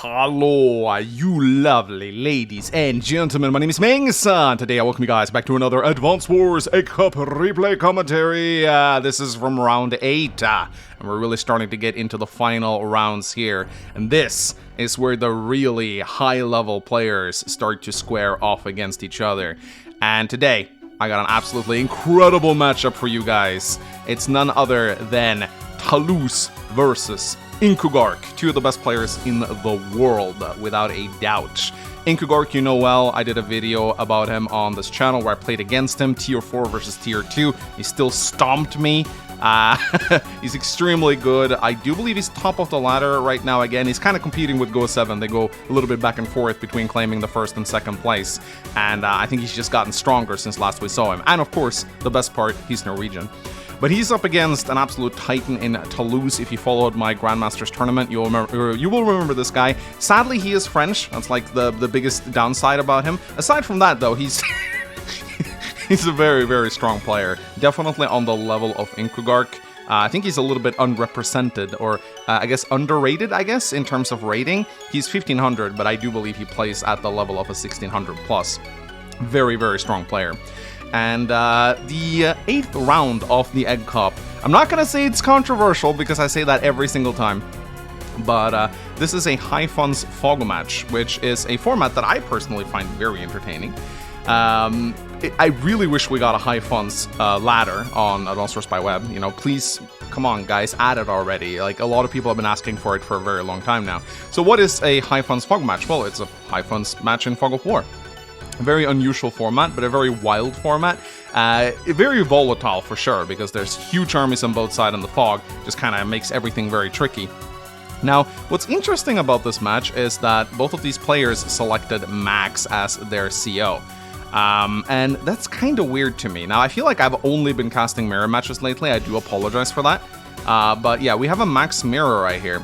Hello, you lovely ladies and gentlemen. My name is Mangs. Today I welcome you guys back to another Advance Wars Egg Cup replay commentary. This is from round 8, and we're really starting to get into the final rounds here. And this is where the really high-level players start to square off against each other. And today, I got an absolutely incredible matchup for you guys. It's none other than Talose V.S Incuggarch, two of the best players in the world, without a doubt. Incuggarch, you know well, I did a video about him on this channel where I played against him, tier 4 versus tier 2. He still stomped me. He's extremely good. I do believe he's top of the ladder right now again. He's kind of competing with Go7. They go a little bit back and forth between claiming the first and second place. And I think he's just gotten stronger since last we saw him. And of course, the best part, he's Norwegian. But he's up against an absolute titan in Talose. If you followed my Grandmasters tournament, you will remember this guy. Sadly, he is French. That's like the biggest downside about him. Aside from that, though, he's he's a very, very strong player. Definitely on the level of Incuggarch. I think he's a little bit unrepresented, or I guess underrated, in terms of rating. He's 1500, but I do believe he plays at the level of a 1600 plus. Very, very strong player. And the 8th round of the Egg Cup, I'm not going to say it's controversial because I say that every single time, but this is a high funds Fog match, which is a format that I personally find very entertaining. I really wish we got a high funds ladder on Advance Wars by Web. You know, please, come on guys, add it already. Like, a lot of people have been asking for it for a very long time now. So what is a high funds Fog match? Well, it's a high funds match in Fog of War. A very unusual format, but a very wild format. Very volatile for sure, because there's huge armies on both sides, and the fog just kind of makes everything very tricky. Now, what's interesting about this match is that both of these players selected Max as their CO. And that's kind of weird to me. Now, I feel like I've only been casting mirror matches lately. I do apologize for that. But yeah, we have a Max mirror right here.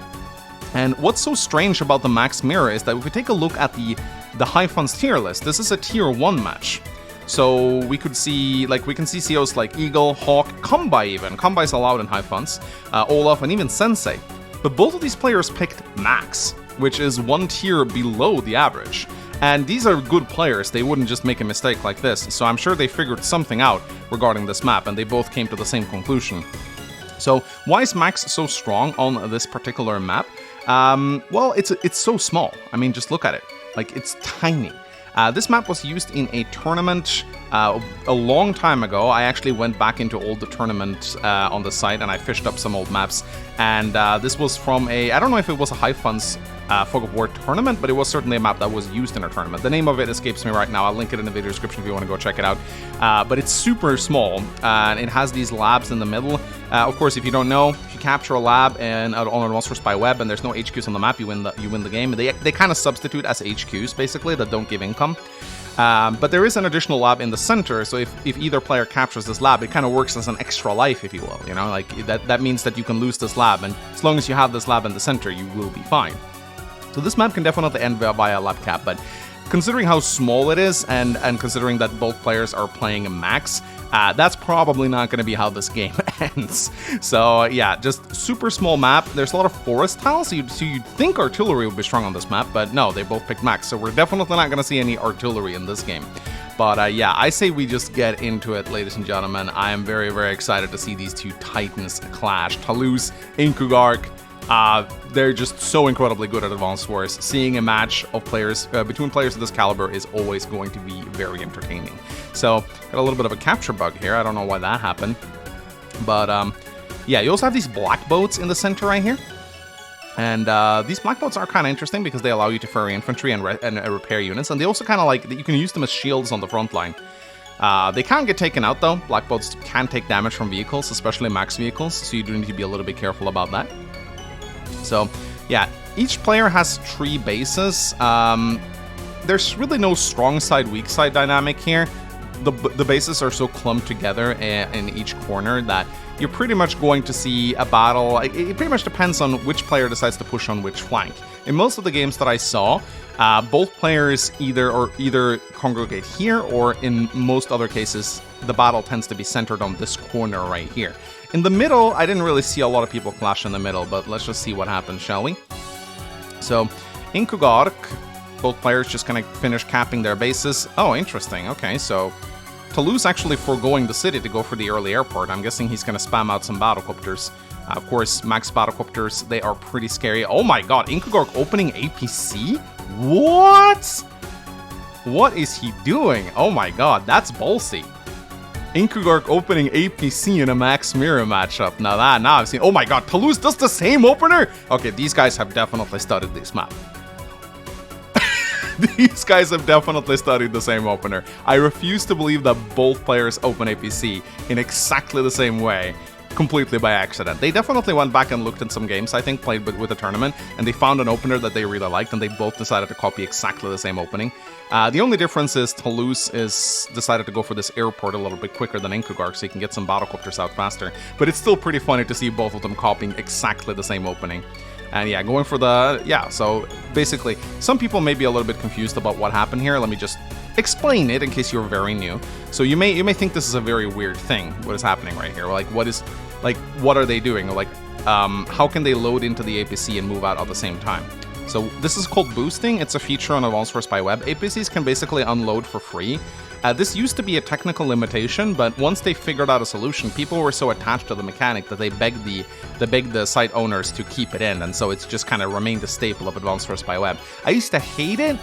And what's so strange about the Max mirror is that if we take a look at the high funds tier list, this is a tier 1 match. So we could see, we can see COs like Eagle, Hawk, Combi even. Combi is allowed in high funds, Olaf, and even Sensei. But both of these players picked Max, which is one tier below the average. And these are good players. They wouldn't just make a mistake like this. So I'm sure they figured something out regarding this map, and they both came to the same conclusion. So why is Max so strong on this particular map? Well, it's so small. I mean, just look at it. Like, it's tiny. This map was used in a tournament a long time ago. I actually went back into all the tournaments on the site, and I fished up some old maps. And this was from I don't know if it was a high funds Fog of War tournament, but it was certainly a map that was used in a tournament. The name of it escapes me right now. I'll link it in the video description if you want to go check it out. But it's super small, and it has these labs in the middle. Of course, if you don't know, if you capture a lab on Advance Wars by Web and there's no HQs on the map, you win the game. They kind of substitute as HQs, basically, that don't give income. But there is an additional lab in the center, so if either player captures this lab, it kind of works as an extra life, if you will. You know, like that means that you can lose this lab, and as long as you have this lab in the center, you will be fine. So this map can definitely end via lab cap, but considering how small it is, and considering that both players are playing Max, that's probably not going to be how this game ends. So yeah, just super small map. There's a lot of forest tiles, so you'd think artillery would be strong on this map, but no, they both picked Max, so we're definitely not going to see any artillery in this game. But yeah, I say we just get into it, ladies and gentlemen. I am very, very excited to see these two titans clash. Talose, Incuggarch. They're just so incredibly good at Advance Wars. Seeing a match of players between players of this caliber is always going to be very entertaining. So, got a little bit of a capture bug here. I don't know why that happened. But, yeah, you also have these black boats in the center right here. And these black boats are kind of interesting because they allow you to ferry infantry and repair units. And they also kind of you can use them as shields on the front line. They can get taken out, though. Black boats can take damage from vehicles, especially max vehicles. So you do need to be a little bit careful about that. So, yeah, each player has 3 bases. There's really no strong side, weak side dynamic here. The bases are so clumped together in each corner that you're pretty much going to see a battle. It pretty much depends on which player decides to push on which flank. In most of the games that I saw, both players either congregate here, or in most other cases, the battle tends to be centered on this corner right here. In the middle, I didn't really see a lot of people clash in the middle, but let's just see what happens, shall we? So, Incuggarch, both players just gonna finish capping their bases. Oh, interesting. Okay, so Talose actually foregoing the city to go for the early airport. I'm guessing he's gonna spam out some battlecopters. Of course, max battlecopters, they are pretty scary. Oh my god, Incuggarch opening APC? What? What is he doing? Oh my god, that's ballsy. Incuggarch opening APC in a max mirror matchup. Now I've seen. Oh my god, Talose does the same opener? Okay, these guys have definitely studied this map. These guys have definitely studied the same opener. I refuse to believe that both players open APC in exactly the same way, completely by accident. They definitely went back and looked at some games, I think, played with the tournament, and they found an opener that they really liked, and they both decided to copy exactly the same opening. The only difference is Talose is decided to go for this airport a little bit quicker than Incuggarch, so he can get some battlecopters out faster. But it's still pretty funny to see both of them copying exactly the same opening. And yeah, going for the... Yeah, so basically, some people may be a little bit confused about what happened here. Let me just explain it in case you're very new. So you may think this is a very weird thing, what is happening right here. Like, what are they doing? Like, how can they load into the APC and move out at the same time? So this is called boosting. It's a feature on Advanced Wars by Web. APCs can basically unload for free. This used to be a technical limitation, but once they figured out a solution, people were so attached to the mechanic that they begged the site owners to keep it in, and so it's just kind of remained a staple of Advanced Wars by Web. I used to hate it,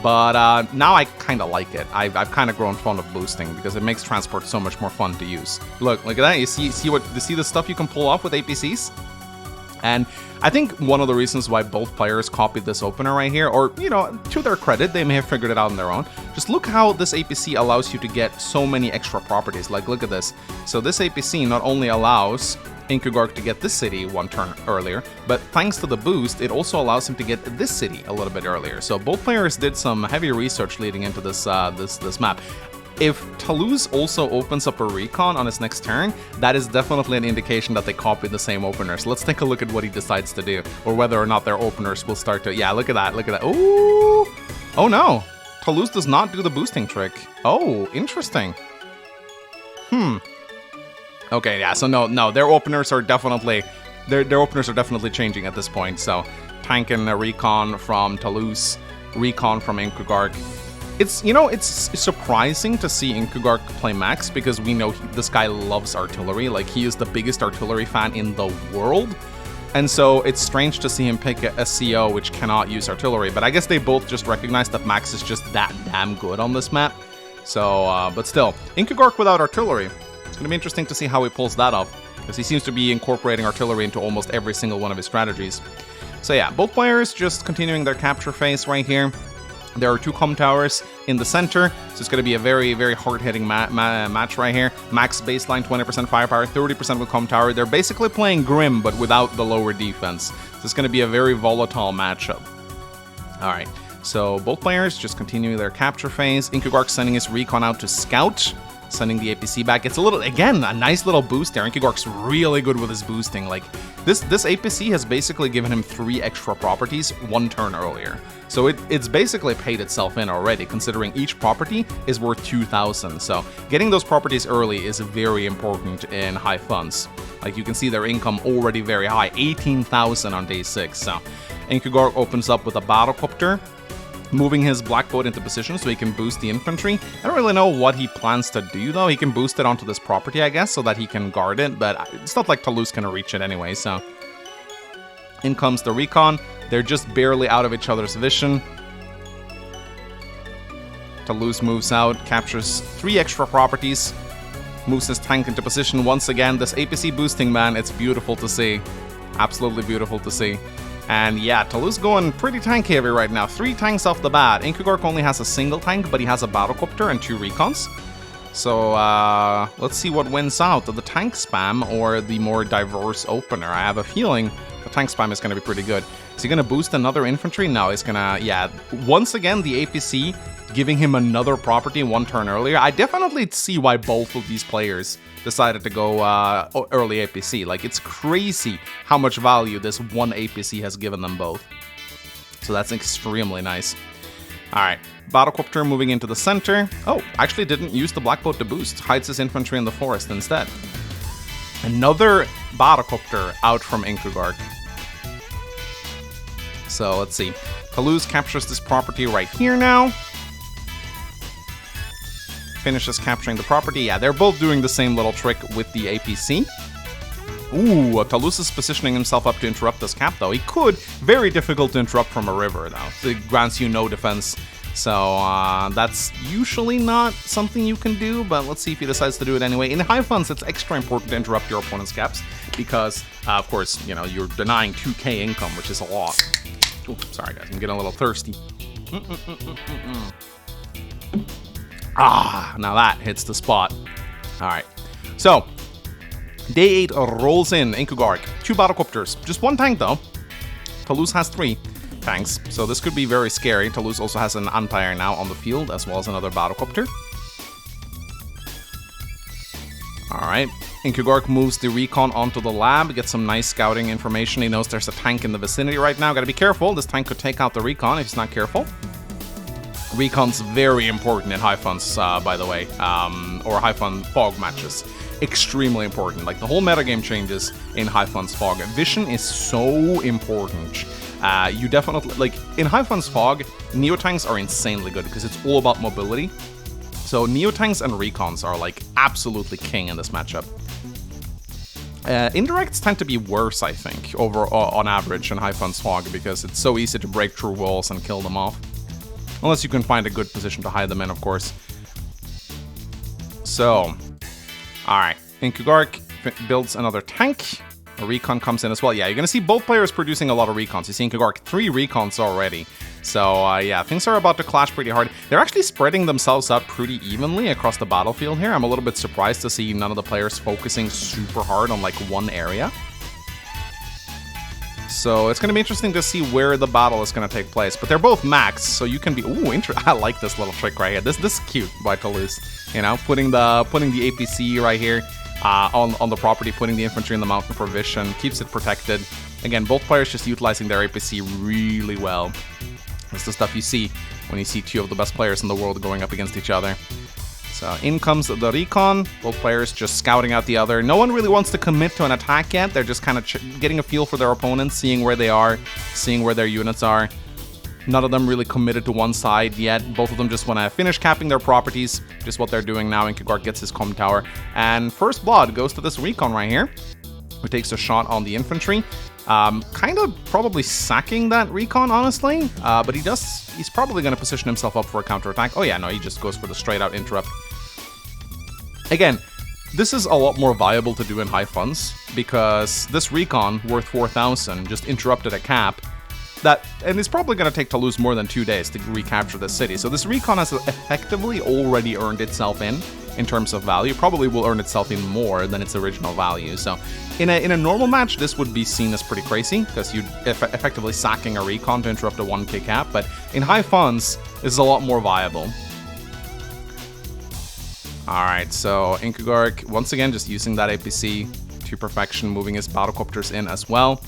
but now I kind of like it. I've kind of grown fond of boosting because it makes transport so much more fun to use. Look at that. You see the stuff you can pull off with APCs? And I think one of the reasons why both players copied this opener right here, or, you know, to their credit, they may have figured it out on their own. Just look how this APC allows you to get so many extra properties. Like, look at this. So this APC not only allows Incuggarch to get this city one turn earlier, but thanks to the boost, it also allows him to get this city a little bit earlier. So both players did some heavy research leading into this this map. If Talose also opens up a recon on his next turn, that is definitely an indication that they copied the same openers. Let's take a look at what he decides to do, or whether or not their openers will start to... Yeah, look at that, look at that. Ooh! Oh no! Talose does not do the boosting trick. Oh, interesting. Okay, yeah, so no, their openers are definitely... Their openers are definitely changing at this point, so... Tankin' a recon from Talose, recon from Incuggarch. It's, you know, it's surprising to see Incuggarch play Max because we know this guy loves artillery. Like, he is the biggest artillery fan in the world. And so it's strange to see him pick a CO which cannot use artillery. But I guess they both just recognize that Max is just that damn good on this map. So, but still, Incuggarch without artillery. It's going to be interesting to see how he pulls that off, because he seems to be incorporating artillery into almost every single one of his strategies. So yeah, both players just continuing their capture phase right here. There are two comm towers in the center, so it's going to be a very, very hard-hitting match right here. Max baseline, 20% firepower, 30% with comm tower. They're basically playing Grim, but without the lower defense. So it's going to be a very volatile matchup. Alright, so both players just continuing their capture phase. Incuggarch sending his recon out to scout, sending the APC back. It's a little, again, a nice little boost there. Incuggarch's really good with his boosting. Like, this APC has basically given him 3 extra properties 1 turn earlier. So it's basically paid itself in already, considering each property is worth 2,000. So getting those properties early is very important in high funds. Like, you can see their income already very high, 18,000 on day 6. So Incuggarch opens up with a battlecopter, moving his black boat into position so he can boost the infantry. I don't really know what he plans to do, though. He can boost it onto this property, I guess, so that he can guard it, but it's not like Talose can reach it anyway, so... In comes the recon. They're just barely out of each other's vision. Talose moves out, captures 3 extra properties, moves his tank into position once again. This APC boosting, man, it's beautiful to see. Absolutely beautiful to see. And yeah, Talose going pretty tank heavy right now. 3 tanks off the bat. Incuggarch only has a single tank, but he has a battlecopter and 2 recons. So let's see what wins out, the tank spam or the more diverse opener. I have a feeling the tank spam is going to be pretty good. Is he going to boost another infantry? No, he's going to, yeah. Once again, the APC giving him another property 1 turn earlier. I definitely see why both of these players decided to go early APC. Like, it's crazy how much value this one APC has given them both. So that's extremely nice. Alright, battlecopter moving into the center. Oh, actually didn't use the black boat to boost. Hides his infantry in the forest instead. Another battlecopter out from Incuggarch. So let's see. Talose captures this property right here now. Finishes capturing the property. Yeah, they're both doing the same little trick with the APC. Ooh, Talose is positioning himself up to interrupt this cap, though. He could. Very difficult to interrupt from a river, though. It grants you no defense. So that's usually not something you can do, but let's see if he decides to do it anyway. In high funds, it's extra important to interrupt your opponent's caps because, of course, you know, you're denying 2k income, which is a lot. Ooh, sorry, guys. I'm getting a little thirsty. Ah, now that hits the spot. All right. So, day 8 rolls in. Incuggarch. 2 battlecopters. Just 1 tank, though. Talose has 3 tanks, so this could be very scary. Talose also has an umpire now on the field, as well as another battlecopter. Alright. Incuggarch moves the recon onto the lab, gets some nice scouting information. He knows there's a tank in the vicinity right now. Gotta be careful. This tank could take out the recon if he's not careful. Recon's very important in high funds, by the way, or high fund fog matches. Extremely important. Like, the whole metagame changes in high funds fog. Vision is so important. You definitely, like, in high funds fog, Neotanks are insanely good because it's all about mobility. So Neotanks and Recons are, like, absolutely king in this matchup. Indirects tend to be worse, I think, on average in high funds fog because it's so easy to break through walls and kill them off. Unless you can find a good position to hide them in, of course. So, alright. Incuggarch builds another tank. A recon comes in as well. Yeah, you're going to see both players producing a lot of recons. You see Incuggarch 3 recons already. So, yeah, things are about to clash pretty hard. They're actually spreading themselves out pretty evenly across the battlefield here. I'm a little bit surprised to see none of the players focusing super hard on, like, one area. So it's going to be interesting to see where the battle is going to take place. But they're both max, so you can be... Ooh, I like this little trick right here. This is cute by Talose. You know, putting the APC right here on the property, putting the infantry in the mountain for vision, keeps it protected. Again, both players just utilizing their APC really well. That's the stuff you see when you see 2 of the best players in the world going up against each other. So in comes the recon, both players just scouting out the other. No one really wants to commit to an attack yet. They're just kind of getting a feel for their opponents, seeing where they are, seeing where their units are. None of them really committed to one side yet. Both of them just want to finish capping their properties, just what they're doing now. Incuggarch gets his comm tower. And first blood goes to this recon right here, who takes a shot on the infantry. Kind of probably sacking that recon, honestly. But he's probably going to position himself up for a counterattack. Oh yeah, no, he just goes for the straight out interrupt. Again, this is a lot more viable to do in high funds, because this recon, worth 4,000, just interrupted a cap. And it's probably going to take Talose more than 2 days to recapture the city. So this recon has effectively already earned itself in terms of value. Probably will earn itself in more than its original value. So in a normal match, this would be seen as pretty crazy, because you'd effectively sacking a recon to interrupt a 1k cap. But in high funds, this is a lot more viable. Alright, so Incuggarch, once again, just using that APC to perfection, moving his battlecopters in as well.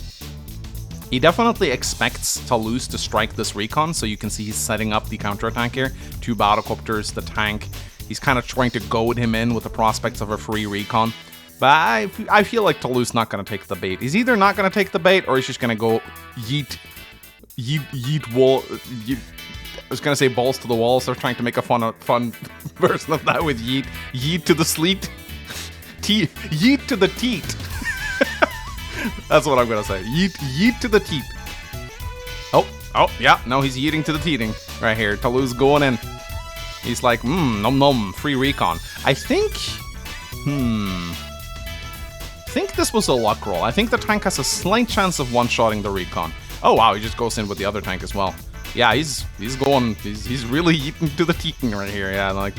He definitely expects Talose to strike this recon, so you can see he's setting up the counterattack here. 2 battlecopters, the tank. He's kind of trying to goad him in with the prospects of a free recon. But I feel like Talose not going to take the bait. He's either not going to take the bait, or he's just going to go yeet wall... I was gonna say balls to the wall, so they're trying to make a fun version of that with yeet. Yeet to the sleet. Yeet to the teat. That's what I'm gonna say. Yeet to the teat. Oh, yeah, no, he's yeeting to the teating right here. Talose going in. He's like, nom nom, free recon. I think this was a luck roll. I think the tank has a slight chance of one-shotting the recon. Oh wow, he just goes in with the other tank as well. Yeah, he's really eating to the teating right here. Yeah, like,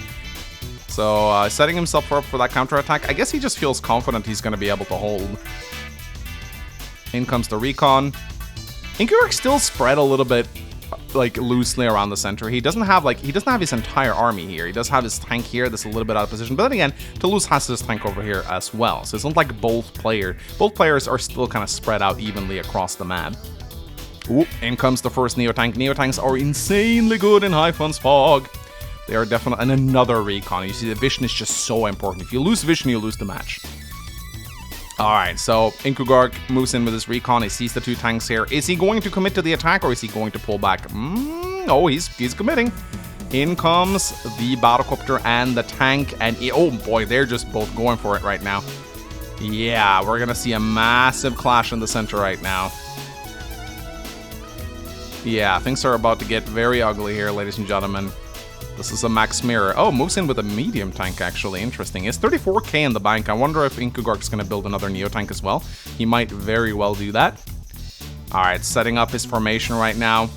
so setting himself up for that counterattack. I guess he just feels confident he's going to be able to hold. In comes the recon. Incuggarch still spread a little bit, like, loosely around the center. He doesn't have his entire army here. He does have his tank here that's a little bit out of position. But then again, Talose has his tank over here as well. So it's not like both players are still kind of spread out evenly across the map. Ooh, in comes the first Neotank. Neotanks are insanely good in high funds fog. They are definitely... And another recon. You see, the vision is just so important. If you lose vision, you lose the match. Alright, so Incuggarch moves in with his recon. He sees the 2 tanks here. Is he going to commit to the attack or is he going to pull back? Oh, he's committing. In comes the battlecopter and the tank. And oh boy, they're just both going for it right now. Yeah, we're going to see a massive clash in the center right now. Yeah, things are about to get very ugly here, ladies and gentlemen. This is a max mirror. Oh, moves in with a medium tank, actually. Interesting. It's 34k in the bank. I wonder if Incuggarch is going to build another Neo tank as well. He might very well do that. Alright, setting up his formation right now.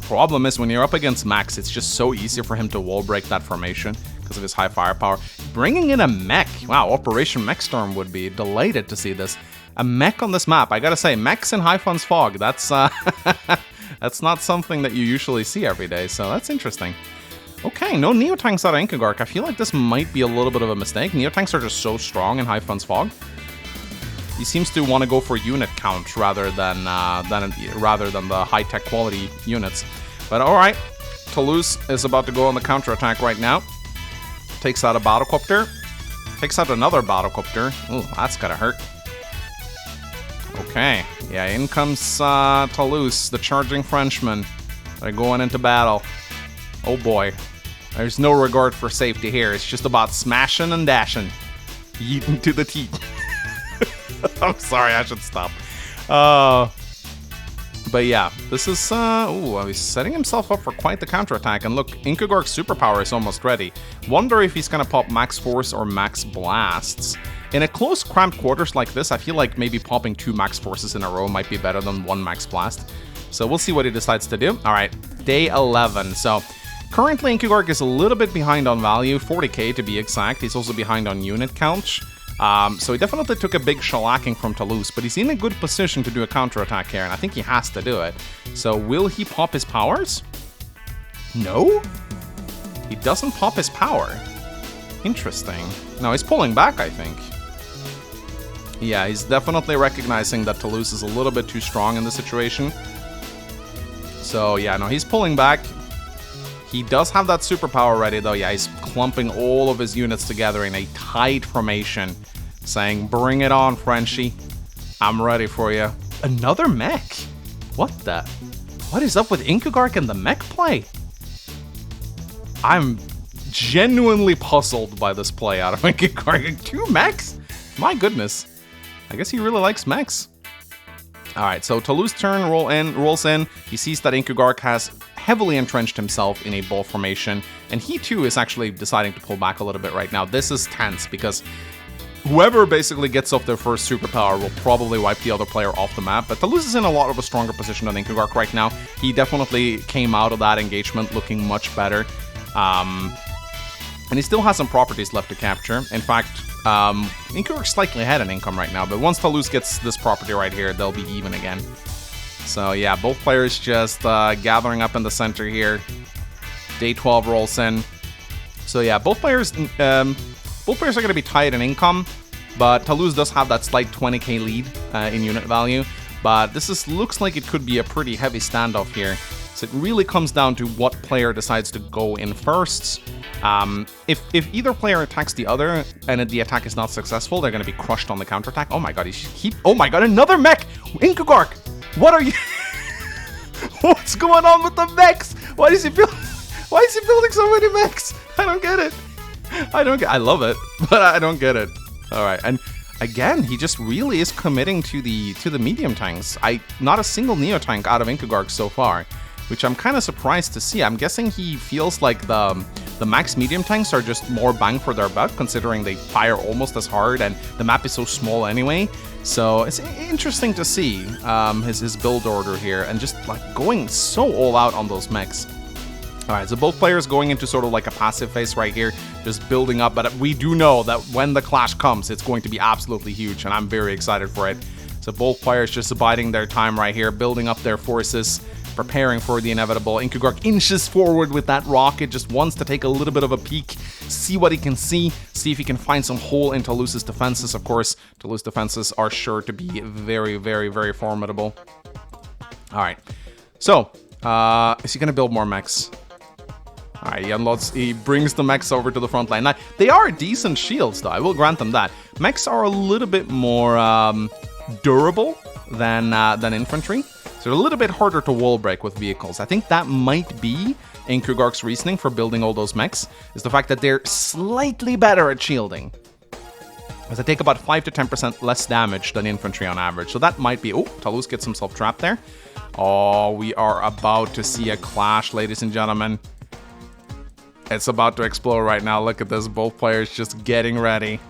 Problem is, when you're up against Max, it's just so easy for him to wall break that formation because of his high firepower. Bringing in a mech. Wow, Operation Mechstorm would be delighted to see this. A mech on this map. I gotta say, mechs in High Funds Fog. That's, that's not something that you usually see every day, so that's interesting. Okay, no Neotanks out of Incuggarch. I feel like this might be a little bit of a mistake. Neotanks are just so strong in High Funds Fog. He seems to want to go for unit count rather than the high-tech quality units. But alright, Talose is about to go on the counterattack right now. Takes out a battlecopter. Takes out another battlecopter. Ooh, that's gotta hurt. Okay, yeah, in comes Talose, the charging Frenchman. They're going into battle. Oh boy, there's no regard for safety here. It's just about smashing and dashing. Yeeting to the teeth. I'm sorry, I should stop. But yeah, this is, ooh, he's setting himself up for quite the counterattack. And look, Incuggarch's superpower is almost ready. Wonder if he's gonna pop Max Force or Max Blasts. In a close, cramped quarters like this, I feel like maybe popping 2 Max Forces in a row might be better than 1 Max Blast. So we'll see what he decides to do. Alright, day 11. So currently, Incuggarch is a little bit behind on value, 40k to be exact. He's also behind on unit count. So he definitely took a big shellacking from Talose, but he's in a good position to do a counterattack here, and I think he has to do it. So will he pop his powers? No? He doesn't pop his power. Interesting. No, he's pulling back, I think. Yeah, he's definitely recognizing that Talose is a little bit too strong in this situation. So yeah, no, he's pulling back. He does have that superpower ready, though. Yeah, he's clumping all of his units together in a tight formation, saying, bring it on, Frenchie. I'm ready for you. Another mech? What the? What is up with Incuggarch and the mech play? I'm genuinely puzzled by this play out of Incuggarch. 2 mechs? My goodness. I guess he really likes mechs. Alright, so Talose's turn rolls in. He sees that Incuggarch has heavily entrenched himself in a ball formation, and he too is actually deciding to pull back a little bit right now. This is tense because whoever basically gets off their first superpower will probably wipe the other player off the map, but Talose is in a lot of a stronger position than Incuggarch right now. He definitely came out of that engagement looking much better, and he still has some properties left to capture. In fact, Incuggarch's slightly ahead in income right now, but once Talose gets this property right here, they'll be even again. So yeah, both players just gathering up in the center here. Day 12 rolls in. So yeah, both players are going to be tied in income, but Talose does have that slight 20k lead in unit value. But this looks like it could be a pretty heavy standoff here. So it really comes down to what player decides to go in first. If either player attacks the other and the attack is not successful, they're going to be crushed on the counterattack. Oh my god, oh my god, another mech! Incuggarch! What are you? What's going on with the mechs? Why is he building so many mechs? I don't get it. I love it, but I don't get it. All right, and again, he just really is committing to the medium tanks. Not a single Neo tank out of Incuggarch so far, which I'm kind of surprised to see. I'm guessing he feels like the max medium tanks are just more bang for their buck, considering they fire almost as hard and the map is so small anyway. So it's interesting to see his build order here and just like going so all out on those mechs. Alright, so both players going into sort of like a passive phase right here, just building up, but we do know that when the clash comes, it's going to be absolutely huge, and I'm very excited for it. So both players just biding their time right here, building up their forces, preparing for the inevitable. Incuggarch inches forward with that rocket, just wants to take a little bit of a peek, see what he can see if he can find some hole in Talose's defenses. Of course, Talose's defenses are sure to be very, very, very formidable. Alright, so, is he going to build more mechs? Alright, he brings the mechs over to the front line. Now, they are decent shields, though. I will grant them that. Mechs are a little bit more durable than infantry. So they're a little bit harder to wall break with vehicles. I think that might be Incuggarch's reasoning for building all those mechs, is the fact that they're slightly better at shielding. As they take about 5 to 10% less damage than infantry on average. So that might be... Oh, Talose gets himself trapped there. Oh, we are about to see a clash, ladies and gentlemen. It's about to explode right now. Look at this. Both players just getting ready.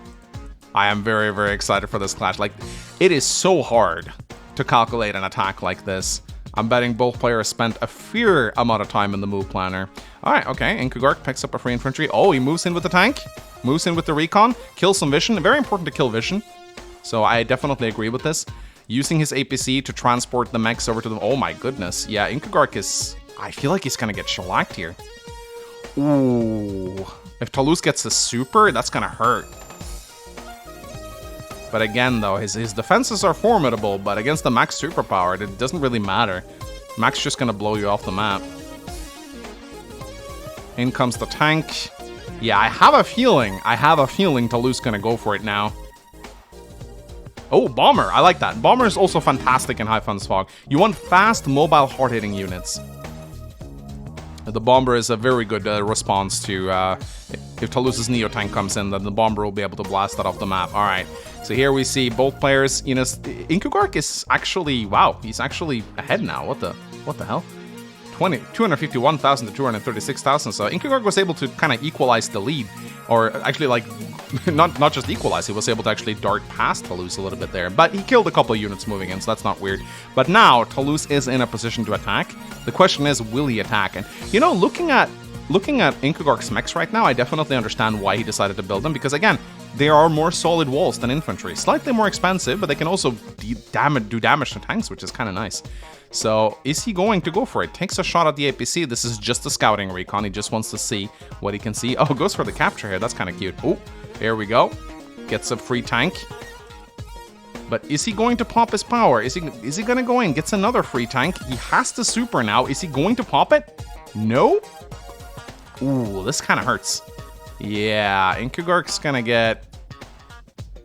I am very, very excited for this clash. Like, it is so hard to calculate an attack like this. I'm betting both players spent a fair amount of time in the move planner. Alright, okay. Incuggarch picks up a free infantry. Oh, he moves in with the tank. Moves in with the recon. Kills some vision. Very important to kill vision. So I definitely agree with this. Using his APC to transport the mechs over to them. Oh my goodness. Yeah, Incuggarch is... I feel like he's gonna get shellacked here. Ooh. If Talose gets a super, that's gonna hurt. But again, though, his defenses are formidable, but against the max superpower, it doesn't really matter. Max just gonna blow you off the map. In comes the tank. Yeah, I have a feeling Talose gonna go for it now. Oh, Bomber. I like that. Bomber is also fantastic in High Funds Fog. You want fast, mobile, hard-hitting units. The Bomber is a very good response to... if Talose's Neo Tank comes in, then the Bomber will be able to blast that off the map. Alright, so here we see both players. You know, Incuggarch is actually... Wow, he's actually ahead now. What the hell? 251,000 to 236,000. So Incuggarch was able to kind of equalize the lead. Or actually, like, not just equalize, he was able to actually dart past Talose a little bit there. But he killed a couple of units moving in, so that's not weird. But now, Talose is in a position to attack. The question is, will he attack? And, you know, looking at Incuggarch's mechs right now, I definitely understand why he decided to build them. Because, again, they are more solid walls than infantry. Slightly more expensive, but they can also do damage to tanks, which is kind of nice. So, is he going to go for it? Takes a shot at the APC. This is just a scouting recon. He just wants to see what he can see. Oh, goes for the capture here. That's kind of cute. Oh, here we go. Gets a free tank. But is he going to pop his power? Is he going to go in? Gets another free tank. He has to super now. Is he going to pop it? No? Ooh, this kind of hurts. Yeah, Incuggarch's going to get...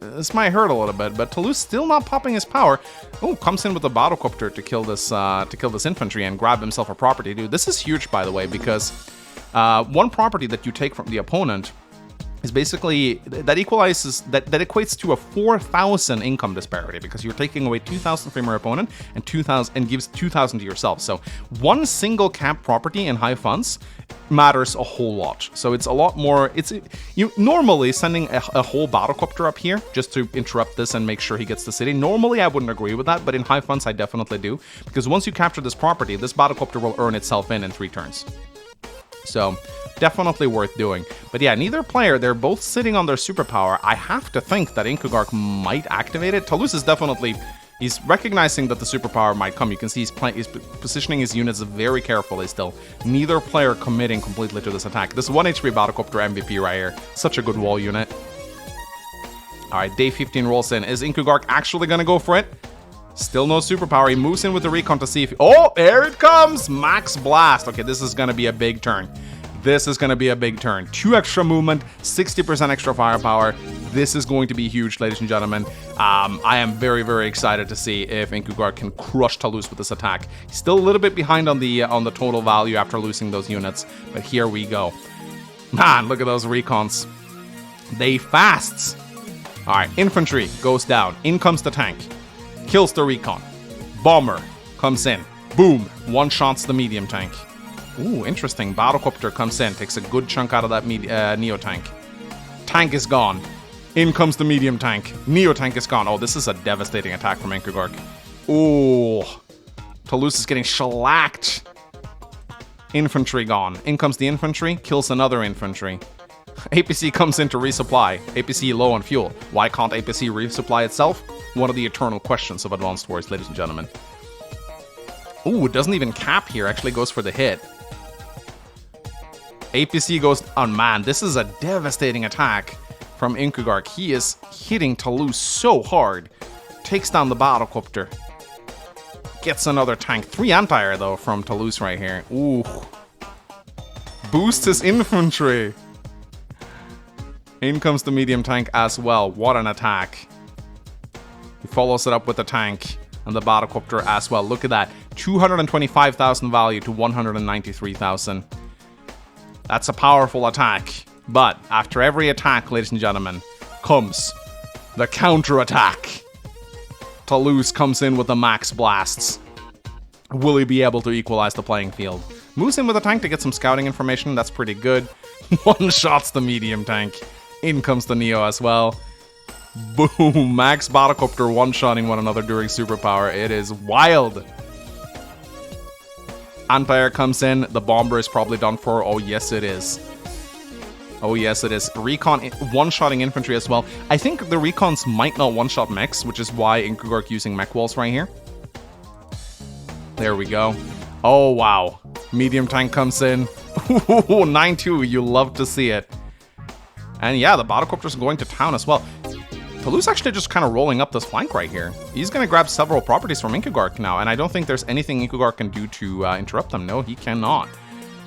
This might hurt a little bit, but Talose still not popping his power. Oh, comes in with a battlecopter to kill this infantry and grab himself a property. Dude, this is huge, by the way, because one property that you take from the opponent is basically that equates to a 4,000 income disparity, because you're taking away 2,000 from your opponent and 2,000 and gives 2,000 to yourself. So one single cap property in high funds matters a whole lot. So it's a lot more. You normally sending a whole battlecopter up here just to interrupt this and make sure he gets the city. Normally I wouldn't agree with that, but in high funds I definitely do, because once you capture this property, this battlecopter will earn itself in 3 turns. So, definitely worth doing. But yeah, neither player, they're both sitting on their superpower. I have to think that Incuggarch might activate it. Talose is definitely... He's recognizing that the superpower might come. You can see he's positioning his units very carefully still. Neither player committing completely to this attack. This 1 HP Battlecopter MVP right here. Such a good wall unit. Alright, day 15 rolls in. Is Incuggarch actually going to go for it? Still no superpower. He moves in with the recon to see if... Oh, there it comes! Max Blast. Okay, this is going to be a big turn. This is going to be a big turn. 2 extra movement, 60% extra firepower. This is going to be huge, ladies and gentlemen. I am very, very excited to see if Incuggarch can crush Talose with this attack. He's still a little bit behind on the total value after losing those units, but here we go. Man, look at those recons. They fasts. All right, infantry goes down. In comes the tank. Kills the recon. Bomber comes in. Boom. One-shots the medium tank. Ooh, interesting. Battlecopter comes in. Takes a good chunk out of that Neo tank. Tank is gone. In comes the medium tank. Neo tank is gone. Oh, this is a devastating attack from Incuggarch. Ooh. Talose is getting shellacked. Infantry gone. In comes the infantry. Kills another infantry. APC comes in to resupply. APC low on fuel. Why can't APC resupply itself? One of the eternal questions of Advanced Wars, ladies and gentlemen. Ooh, it doesn't even cap here. Actually goes for the hit. APC goes... Oh, man, this is a devastating attack from Incuggarch. He is hitting Talose so hard. Takes down the battlecopter. Gets another tank. 3 anti-air, though, from Talose right here. Ooh. boosts his infantry. In comes the medium tank as well. What an attack. He follows it up with the tank and the Battlecopter as well. Look at that. 225,000 value to 193,000. That's a powerful attack. But after every attack, ladies and gentlemen, comes the counter-attack. Talose comes in with the max blasts. Will he be able to equalize the playing field? Moves in with a tank to get some scouting information. That's pretty good. One-shots the medium tank. In comes the Neo as well. Boom. Max Battlecopter one-shotting one another during superpower. It is wild. Anti-air comes in. The bomber is probably done for. Oh, yes, it is. Oh, yes, it is. Recon one-shotting infantry as well. I think the recons might not one-shot mechs, which is why Incuggarch using mech walls right here. There we go. Oh, wow. Medium tank comes in. 9-2. You love to see it. And yeah, the Battlecopter's going to town as well. Talose actually just kind of rolling up this flank right here. He's going to grab several properties from Incuggarch now, and I don't think there's anything Incuggarch can do to interrupt them. No, he cannot.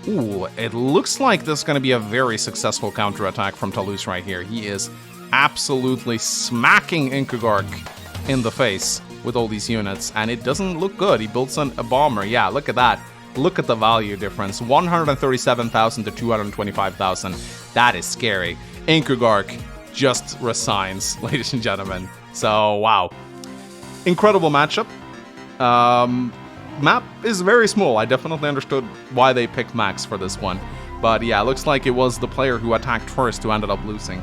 Ooh, it looks like this is going to be a very successful counterattack from Talose right here. He is absolutely smacking Incuggarch in the face with all these units, and it doesn't look good. He builds a bomber. Yeah, look at that. Look at the value difference. 137,000 to 225,000. That is scary. Incuggarch just resigns, ladies and gentlemen. So, wow. Incredible matchup. Map is very small. I definitely understood why they picked Max for this one. But yeah, looks like it was the player who attacked first who ended up losing.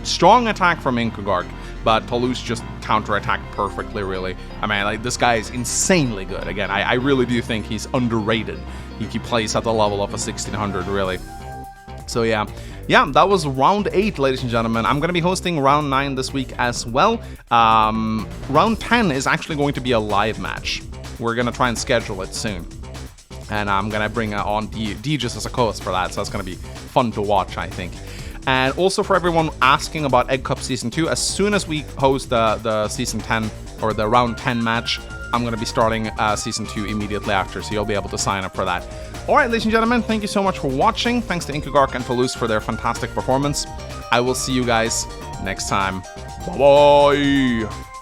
Strong attack from Incuggarch, but Talose just counterattacked perfectly, really. I mean, like, this guy is insanely good. Again, I really do think he's underrated. He plays at the level of a 1600, really. So yeah, that was round 8, ladies and gentlemen. I'm going to be hosting round 9 this week as well. Round 10 is actually going to be a live match. We're going to try and schedule it soon. And I'm going to bring on D just as a co-host for that, so that's going to be fun to watch, I think. And also for everyone asking about Egg Cup Season 2, as soon as we host the Season 10, or the Round 10 match, I'm going to be starting Season 2 immediately after, so you'll be able to sign up for that. Alright, ladies and gentlemen, thank you so much for watching. Thanks to Incuggarch and Talose for their fantastic performance. I will see you guys next time. Bye-bye!